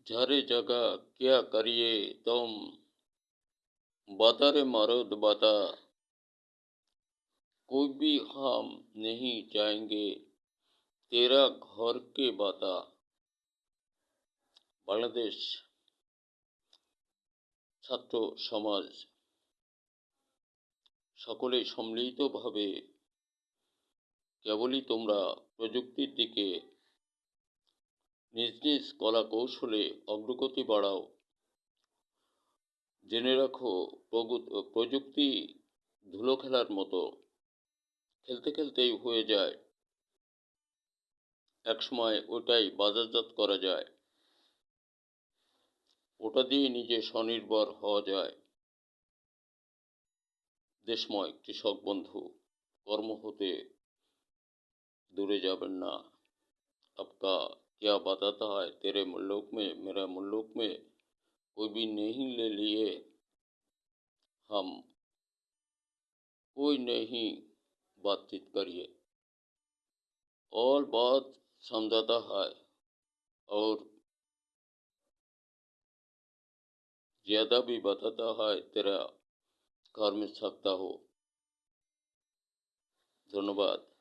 झारे जगह क्या करिए तुम, बता रे मर्द बता। कोई भी हम नहीं जाएंगे तेरा घर के बता। বাংলাদেশ ছাত্র সমাজ সকলেই সম্মিলিতভাবে কেবলই তোমরা প্রযুক্তির দিকে নিজ নিজ কলা কৌশলে অগ্রগতি বাড়াও। জেনে রাখো প্রযুক্তি ধুলো খেলার মতো, খেলতে খেলতেই হয়ে যায়, একসময় ওটাই বাজারজাত করা যায়, ওটা দিয়ে নিজে স্বনির্ভর হওয়া যায়। দেশময় কৃষক বন্ধু, কর্ম হতে দূরে যাবেন না। आपका क्या बताता है तेरे मुल्क में मेरा मुल्क में कोई भी नहीं ले लिए हम, कोई नहीं बातचीत करिए। और बात समझाता है और ज़्यादा भी बताता है तेरा घर में सकता हो। धन्यवाद।